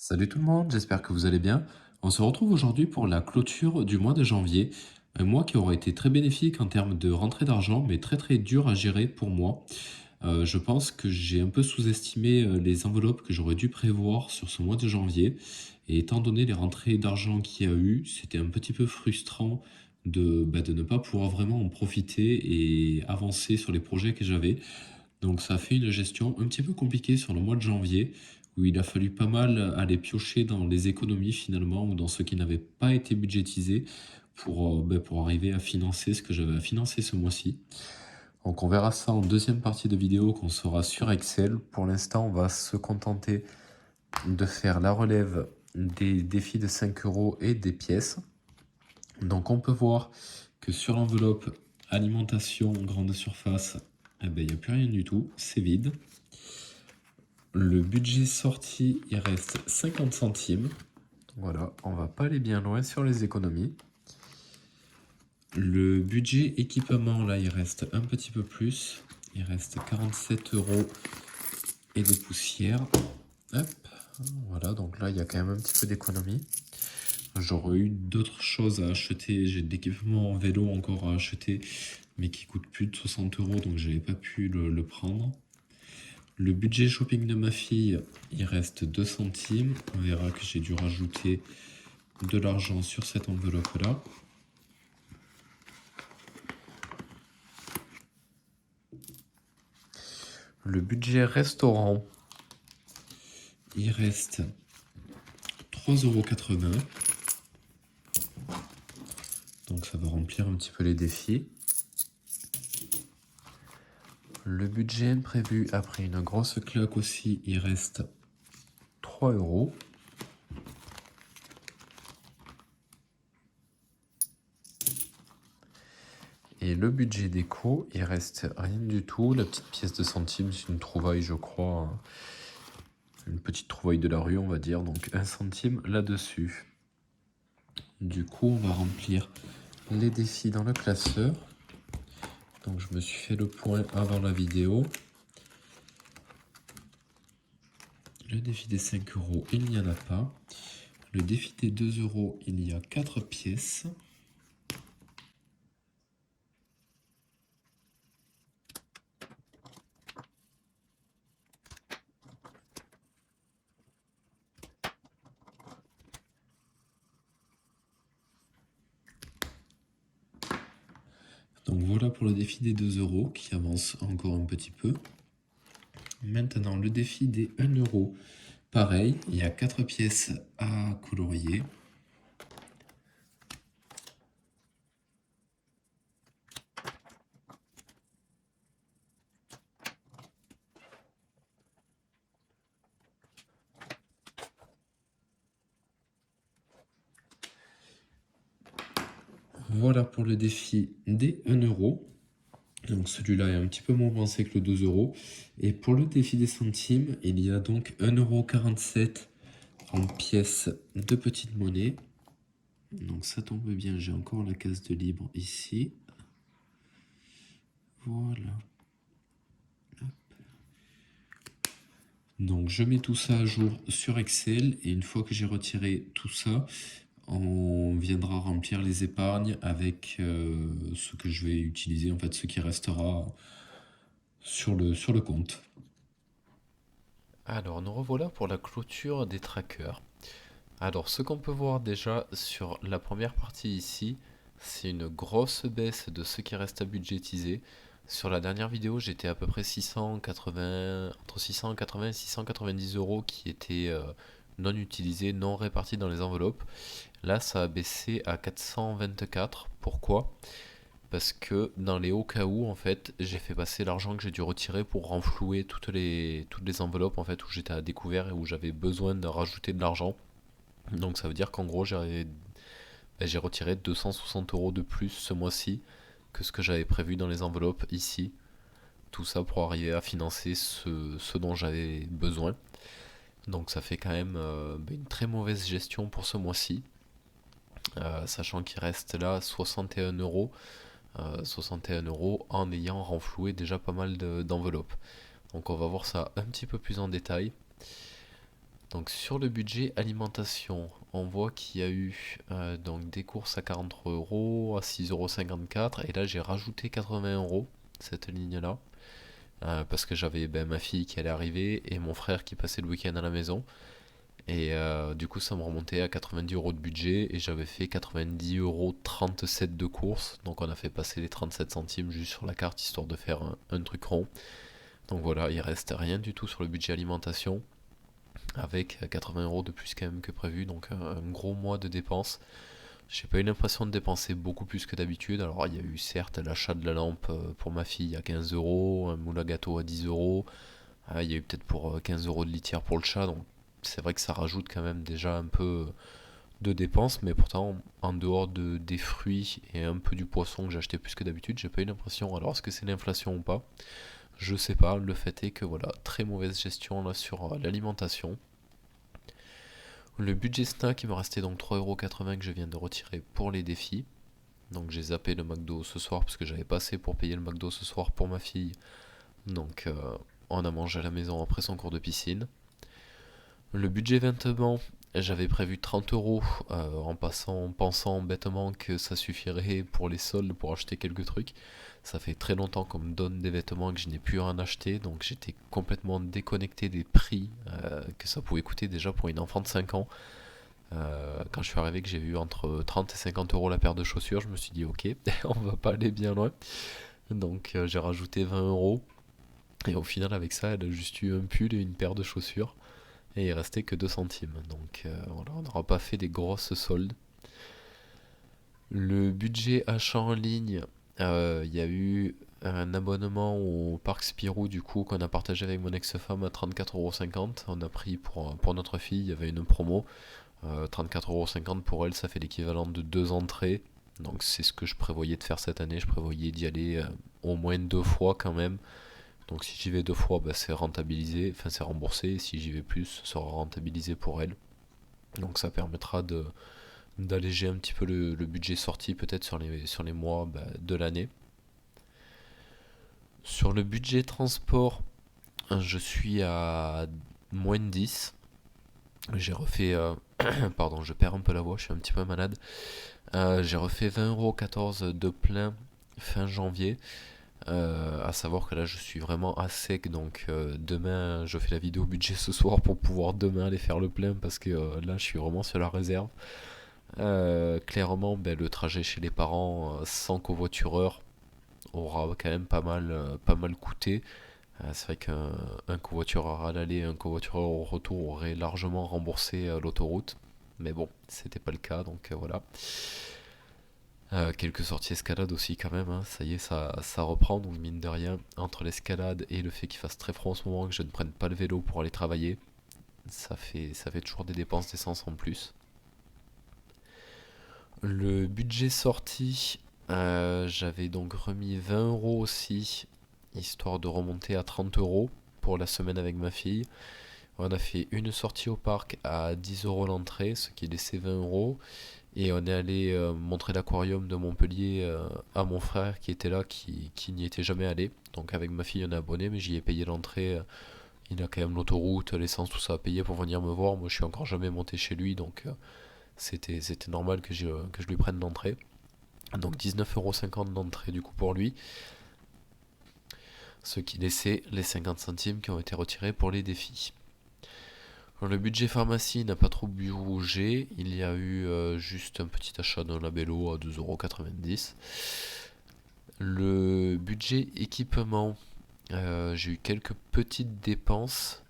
Salut tout le monde, j'espère que vous allez bien. On se retrouve aujourd'hui pour la clôture du mois de janvier. Un mois qui aura été très bénéfique en termes de rentrée d'argent, mais très très dur à gérer pour moi. Je pense que j'ai un peu sous-estimé les enveloppes que j'aurais dû prévoir sur ce mois de janvier. Et étant donné les rentrées d'argent qu'il y a eu, c'était un petit peu frustrant de ne pas pouvoir vraiment en profiter et avancer sur les projets que j'avais. Donc ça a fait une gestion un petit peu compliquée sur le mois de janvier, où il a fallu pas mal aller piocher dans les économies finalement, ou dans ce qui n'avait pas été budgétisé pour arriver à financer ce que j'avais à financer ce mois-ci. Donc on verra ça en deuxième partie de vidéo qu'on sera sur Excel. Pour l'instant, on va se contenter de faire la relève des défis de 5 euros et des pièces. Donc on peut voir que sur l'enveloppe alimentation grande surface, eh ben, il n'y a plus rien du tout, c'est vide. Le budget sorti, il reste 50 centimes. Voilà, on va pas aller bien loin sur les économies. Le budget équipement, là, il reste un petit peu plus. Il reste 47 euros et des poussières. Hop, voilà, donc là, il y a quand même un petit peu d'économie. J'aurais eu d'autres choses à acheter. J'ai de l'équipement en vélo encore à acheter, mais qui coûte plus de 60 euros, donc j'avais pas pu le prendre. Le budget shopping de ma fille, il reste 2 centimes. On verra que j'ai dû rajouter de l'argent sur cette enveloppe-là. Le budget restaurant, il reste 3,80 €. Donc ça va remplir un petit peu les défis. Le budget imprévu, après une grosse claque aussi, il reste 3 euros. Et le budget déco, il reste rien du tout. La petite pièce de centime, c'est une trouvaille, je crois. Une petite trouvaille de la rue, on va dire. Donc 1 centime là-dessus. Du coup, on va remplir les défis dans le classeur. Donc je me suis fait le point avant la vidéo. Le défi des 5 euros, il n'y en a pas. Le défi des 2 euros, il y a 4 pièces. Donc voilà pour le défi des 2 euros qui avance encore un petit peu. Maintenant le défi des 1 euro. Pareil, il y a 4 pièces à colorier. Voilà pour le défi des 1 euro. Donc celui-là est un petit peu moins avancé que le 2 euros. Et pour le défi des centimes, il y a donc 1,47 € en pièces de petite monnaie. Donc ça tombe bien, j'ai encore la case de libre ici. Voilà. Donc je mets tout ça à jour sur Excel et une fois que j'ai retiré tout ça, on viendra remplir les épargnes avec ce que je vais utiliser, en fait ce qui restera sur le compte. Alors, nous revoilà pour la clôture des trackers. Alors, ce qu'on peut voir déjà sur la première partie ici, c'est une grosse baisse de ce qui reste à budgétiser. Sur la dernière vidéo, j'étais à peu près 680, entre 680 et 690 euros qui étaient non utilisés, non répartis dans les enveloppes. Là, ça a baissé à 424. Pourquoi? Parce que dans les hauts cas où, en fait, j'ai fait passer l'argent que j'ai dû retirer pour renflouer toutes les enveloppes en fait où j'étais à découvert et où j'avais besoin de rajouter de l'argent. Donc ça veut dire qu'en gros j'ai retiré 260 euros de plus ce mois-ci que ce que j'avais prévu dans les enveloppes ici. Tout ça pour arriver à financer ce dont j'avais besoin. Donc ça fait quand même une très mauvaise gestion pour ce mois-ci. Sachant qu'il reste là 61 euros 61 euros en ayant renfloué déjà pas mal d'enveloppes. Donc on va voir ça un petit peu plus en détail. Donc sur le budget alimentation, on voit qu'il y a eu donc des courses à 43 euros, à 6,54 € et là j'ai rajouté 80 euros cette ligne-là parce que j'avais ma fille qui allait arriver et mon frère qui passait le week-end à la maison et du coup ça me remontait à 90 euros de budget et j'avais fait 90,37 € de courses, donc on a fait passer les 37 centimes juste sur la carte histoire de faire un truc rond. Donc voilà, il reste rien du tout sur le budget alimentation avec 80 euros de plus quand même que prévu, donc un gros mois de dépenses. J'ai pas eu l'impression de dépenser beaucoup plus que d'habitude. Alors il y a eu certes l'achat de la lampe pour ma fille à 15 euros, un moule à gâteau à 10 euros, il y a eu peut-être pour 15 euros de litière pour le chat, donc c'est vrai que ça rajoute quand même déjà un peu de dépenses, mais pourtant en dehors des fruits et un peu du poisson que j'ai acheté plus que d'habitude, j'ai pas eu l'impression. Alors est-ce que c'est l'inflation ou pas? Je sais pas, le fait est que voilà, très mauvaise gestion là sur l'alimentation. Le budget snack, il me restait donc 3,80 € que je viens de retirer pour les défis. Donc j'ai zappé le McDo ce soir parce que j'avais pas assez pour payer le McDo ce soir pour ma fille. Donc on a mangé à la maison après son cours de piscine. Le budget vêtements, j'avais prévu 30 euros en pensant bêtement que ça suffirait pour les soldes pour acheter quelques trucs. Ça fait très longtemps qu'on me donne des vêtements que je n'ai plus à en acheter, donc j'étais complètement déconnecté des prix que ça pouvait coûter déjà pour une enfant de 5 ans. Quand je suis arrivé que j'ai vu entre 30 et 50 euros la paire de chaussures, je me suis dit ok, on va pas aller bien loin. Donc j'ai rajouté 20 euros. Et au final avec ça, elle a juste eu un pull et une paire de chaussures. Et il restait que 2 centimes. Donc voilà, on n'aura pas fait des grosses soldes. Le budget achat en ligne, il y a eu un abonnement au parc Spirou du coup qu'on a partagé avec mon ex-femme à 34,50 €. On a pris pour notre fille, il y avait une promo. 34,50 € pour elle, ça fait l'équivalent de 2 entrées. Donc c'est ce que je prévoyais de faire cette année. Je prévoyais d'y aller au moins 2 fois quand même. Donc si j'y vais 2 fois, bah, c'est rentabilisé, enfin c'est remboursé. Et si j'y vais plus, ce sera rentabilisé pour elle. Donc ça permettra d'alléger un petit peu le budget sorti peut-être sur les mois de l'année. Sur le budget transport, je suis à moins de 10. J'ai refait... pardon, je perds un peu la voix, je suis un petit peu malade. J'ai refait 20,14 € de plein fin janvier. À savoir que là je suis vraiment à sec, donc demain je fais la vidéo budget ce soir pour pouvoir demain aller faire le plein parce que là je suis vraiment sur la réserve. Clairement le trajet chez les parents sans covoitureur aura quand même pas mal coûté. C'est vrai qu'un covoitureur à l'aller et un covoitureur au retour aurait largement remboursé l'autoroute. Mais bon, c'était pas le cas, donc voilà. Quelques sorties escalade aussi quand même, hein. Ça y est, ça reprend, donc mine de rien, entre l'escalade et le fait qu'il fasse très froid en ce moment, que je ne prenne pas le vélo pour aller travailler, ça fait toujours des dépenses d'essence en plus. Le budget sorti, j'avais donc remis 20 euros aussi, histoire de remonter à 30 euros pour la semaine avec ma fille. On a fait une sortie au parc à 10 euros l'entrée, ce qui laissait 20 euros. Et on est allé montrer l'aquarium de Montpellier à mon frère qui était là, qui n'y était jamais allé. Donc avec ma fille on est abonné, mais j'y ai payé l'entrée. Il a quand même l'autoroute, l'essence, tout ça à payer pour venir me voir. Moi je suis encore jamais monté chez lui, donc c'était normal que je lui prenne l'entrée. Donc 19,50 € d'entrée du coup pour lui. Ce qui laissait les 50 centimes qui ont été retirés pour les défis. Le budget pharmacie n'a pas trop bougé. Il y a eu juste un petit achat d'un labello à 2,90 €. Le budget équipement, j'ai eu quelques petites dépenses.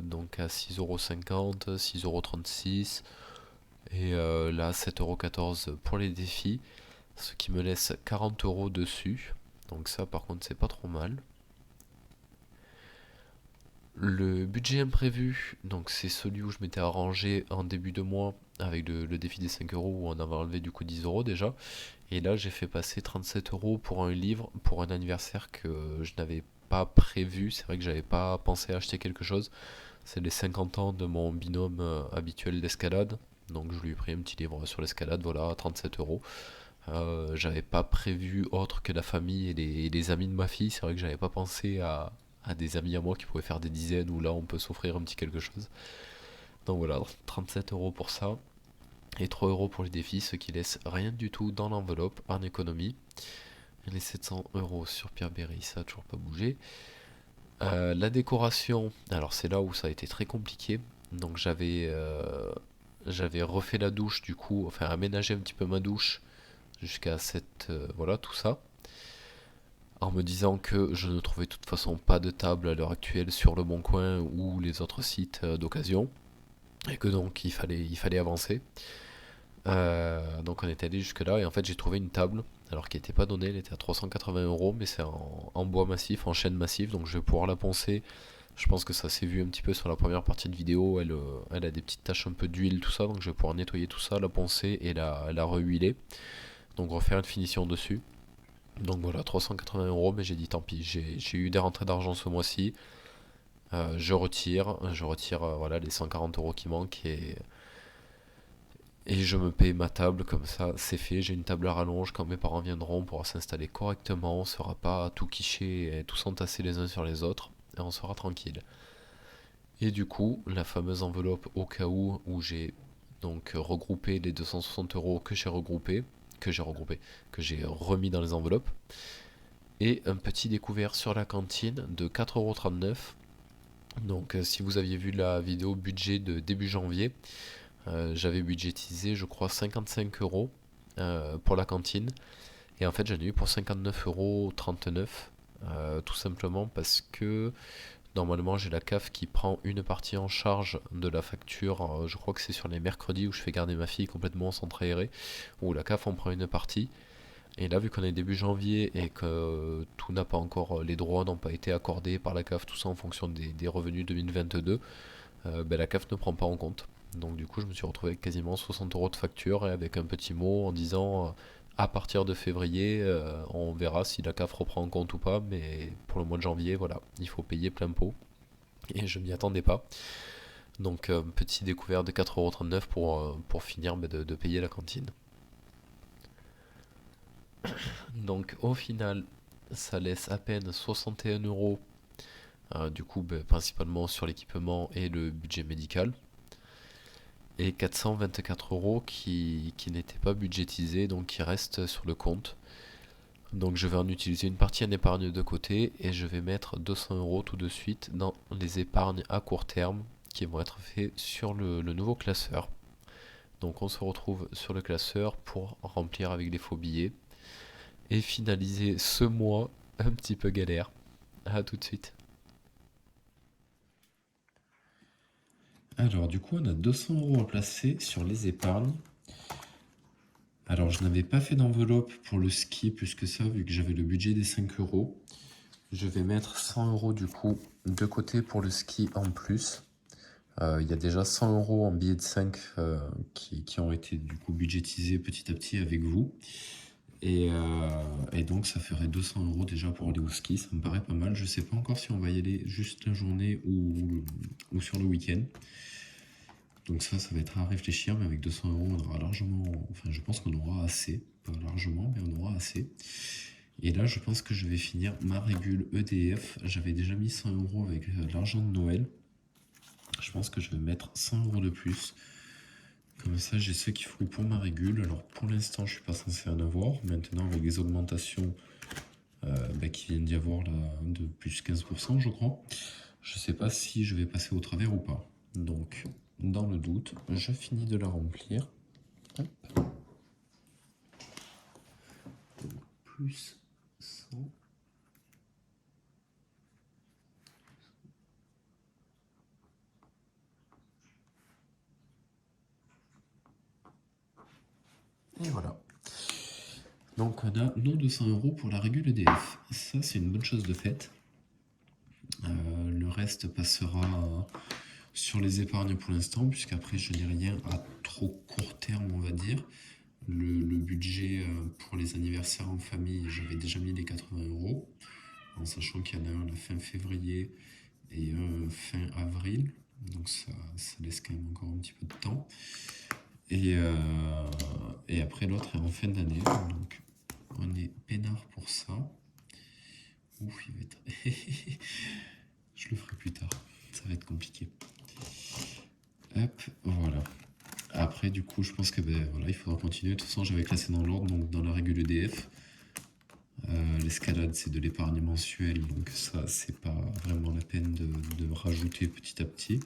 Donc à 6,50 €, 6,36 € et là 7,14 € pour les défis. Ce qui me laisse 40 € dessus. Donc ça par contre c'est pas trop mal. Le budget imprévu, donc c'est celui où je m'étais arrangé en début de mois avec le défi des 5 euros où on avait enlevé du coup 10 € déjà. Et là j'ai fait passer 37 € pour un livre pour un anniversaire que je n'avais pas prévu. C'est vrai que j'avais pas pensé à acheter quelque chose. C'est les 50 ans de mon binôme habituel d'escalade. Donc je lui ai pris un petit livre sur l'escalade, voilà, 37 euros. J'avais pas prévu autre que la famille et les amis de ma fille. C'est vrai que j'avais pas pensé à des amis à moi qui pouvaient faire des dizaines, où là on peut s'offrir un petit quelque chose. Donc voilà, 37 € pour ça, et 3 € pour les défis, ce qui laisse rien du tout dans l'enveloppe en économie. Les 700 € sur Pierre Berry, ça a toujours pas bougé. La décoration, alors c'est là où ça a été très compliqué. Donc j'avais refait la douche du coup, enfin aménagé un petit peu ma douche jusqu'à voilà, tout ça, en me disant que je ne trouvais de toute façon pas de table à l'heure actuelle sur le Bon Coin ou les autres sites d'occasion, et que donc il fallait avancer. Donc on est allé jusque là et en fait j'ai trouvé une table, alors qui n'était pas donnée, elle était à 380 €, mais c'est en bois massif, en chêne massif, donc je vais pouvoir la poncer. Je pense que ça s'est vu un petit peu sur la première partie de vidéo, elle a des petites taches un peu d'huile, tout ça, donc je vais pouvoir nettoyer tout ça, la poncer et la rehuiler, donc refaire une finition dessus. Donc voilà, 380 €, mais j'ai dit tant pis, j'ai eu des rentrées d'argent ce mois-ci, je retire voilà, les 140 € qui manquent, et je me paye ma table, comme ça c'est fait, j'ai une table à rallonge, quand mes parents viendront on pourra s'installer correctement, on ne sera pas tout quiché et tout s'entasser les uns sur les autres, et on sera tranquille. Et du coup, la fameuse enveloppe au cas où j'ai donc regroupé les 260 € que j'ai remis dans les enveloppes, et un petit découvert sur la cantine de 4,39 €. Donc si vous aviez vu la vidéo budget de début janvier, j'avais budgétisé je crois 55 € pour la cantine, et en fait j'en ai eu pour 59,39 €, tout simplement parce que normalement j'ai la CAF qui prend une partie en charge de la facture, je crois que c'est sur les mercredis où je fais garder ma fille complètement sans aéré, où la CAF en prend une partie. Et là, vu qu'on est début janvier et que tout n'a pas encore, les droits n'ont pas été accordés par la CAF, tout ça en fonction des revenus 2022, ben, la CAF ne prend pas en compte. Donc du coup, je me suis retrouvé avec quasiment 60 € de facture, et avec un petit mot en disant à partir de février, on verra si la CAF reprend en compte ou pas, mais pour le mois de janvier, voilà, il faut payer plein pot. Et je m'y attendais pas. Donc petit découvert de 4,39 € pour finir ben, de payer la cantine. Donc au final, ça laisse à peine 61 € du coup ben, principalement sur l'équipement et le budget médical, et 424 € qui n'étaient pas budgétisés, donc qui restent sur le compte. Donc je vais en utiliser une partie en épargne de côté, et je vais mettre 200 € tout de suite dans les épargnes à court terme qui vont être faits sur le nouveau classeur. Donc on se retrouve sur le classeur pour remplir avec les faux billets et finaliser ce mois un petit peu galère. À tout de suite. Alors, du coup, on a 200 € à placer sur les épargnes. Alors, je n'avais pas fait d'enveloppe pour le ski plus que ça, vu que j'avais le budget des 5 €. Je vais mettre 100 € du coup de côté pour le ski en plus. Il y a déjà 100 € en billets de 5 qui ont été du coup budgétisés petit à petit avec vous. Et donc ça ferait 200 € déjà pour aller au ski, ça me paraît pas mal. Je sais pas encore si on va y aller juste la journée ou sur le week-end. Donc ça va être à réfléchir, mais avec 200 € on aura largement, enfin je pense qu'on aura assez, pas largement, mais on aura assez. Et là je pense que je vais finir ma régule EDF. J'avais déjà mis 100 € avec l'argent de Noël. Je pense que je vais mettre 100 € de plus. Comme ça, j'ai ce qu'il faut pour ma régule. Alors, pour l'instant, je suis pas censé en avoir. Maintenant, avec les augmentations qui viennent d'y avoir là, de plus 15%, je crois, je sais pas si je vais passer au travers ou pas. Donc, dans le doute, je finis de la remplir. Hop. Donc, plus 100. Et voilà. Donc on a nos 200 € pour la régule EDF. Ça, c'est une bonne chose de faite. Le reste passera sur les épargnes pour l'instant, puisqu'après je n'ai rien à trop court terme, on va dire. Le budget pour les anniversaires en famille, j'avais déjà mis les 80 €, en sachant qu'il y en a un la fin février et un fin avril. Donc ça laisse quand même encore un petit peu de temps. Et après l'autre est en fin d'année. Donc on est peinard pour ça. Ouf, il va être... Je le ferai plus tard. Ça va être compliqué. Hop, voilà. Après, du coup, je pense que ben, voilà, il faudra continuer. De toute façon, j'avais classé dans l'ordre, donc dans la règle EDF. L'escalade, c'est de l'épargne mensuelle, donc ça, c'est pas vraiment la peine de rajouter petit à petit.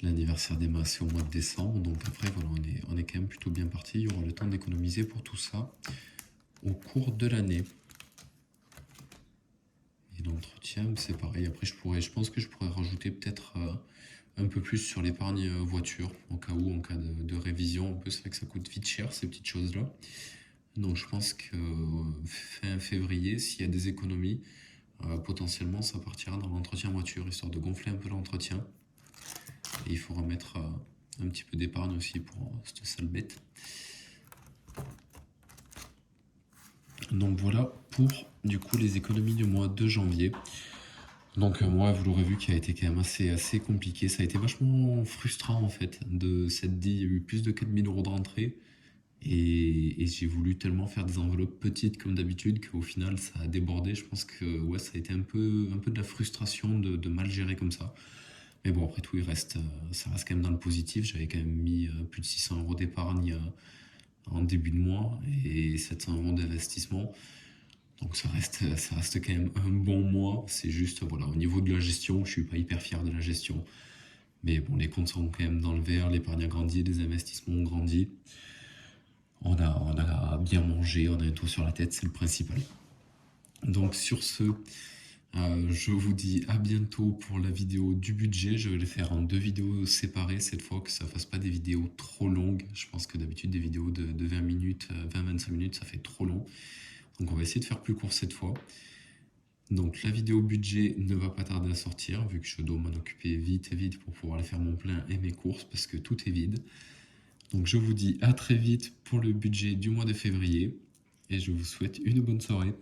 L'anniversaire d'Emma, c'est au mois de décembre, donc après, voilà, on est quand même plutôt bien parti. Il y aura le temps d'économiser pour tout ça au cours de l'année. Et l'entretien, c'est pareil. Après, je pense que je pourrais rajouter peut-être un peu plus sur l'épargne voiture, au cas où, en cas de révision. Un peu, c'est vrai que ça coûte vite cher, ces petites choses-là. Donc, je pense que fin février, s'il y a des économies, potentiellement, ça partira dans l'entretien voiture, histoire de gonfler un peu l'entretien. Et il faut remettre un petit peu d'épargne aussi pour cette sale bête. Donc voilà pour du coup les économies du mois de janvier. Donc moi, vous l'aurez vu, qui a été quand même assez compliqué. Ça a été vachement frustrant en fait de s'être dit, il y a eu plus de 4000 € de rentrée. Et j'ai voulu tellement faire des enveloppes petites comme d'habitude qu'au final ça a débordé. Je pense que ouais, ça a été un peu de la frustration de mal gérer comme ça. Mais bon, après tout, ça reste quand même dans le positif. J'avais quand même mis plus de 600 € d'épargne en début de mois et 700 € d'investissement. Donc ça reste quand même un bon mois. C'est juste, voilà, au niveau de la gestion, je suis pas hyper fier de la gestion. Mais bon, les comptes sont quand même dans le vert, l'épargne a grandi, les investissements ont grandi. On a bien mangé, on a un toit sur la tête, c'est le principal. Donc sur ce, je vous dis à bientôt pour la vidéo du budget. Je vais le faire en 2 vidéos séparées cette fois, que ça fasse pas des vidéos trop longues. Je pense que d'habitude des vidéos de 20 minutes, 20-25 minutes, ça fait trop long. Donc on va essayer de faire plus court cette fois. Donc la vidéo budget ne va pas tarder à sortir, vu que je dois m'en occuper vite pour pouvoir aller faire mon plein et mes courses, parce que tout est vide. Donc je vous dis à très vite pour le budget du mois de février, et je vous souhaite une bonne soirée.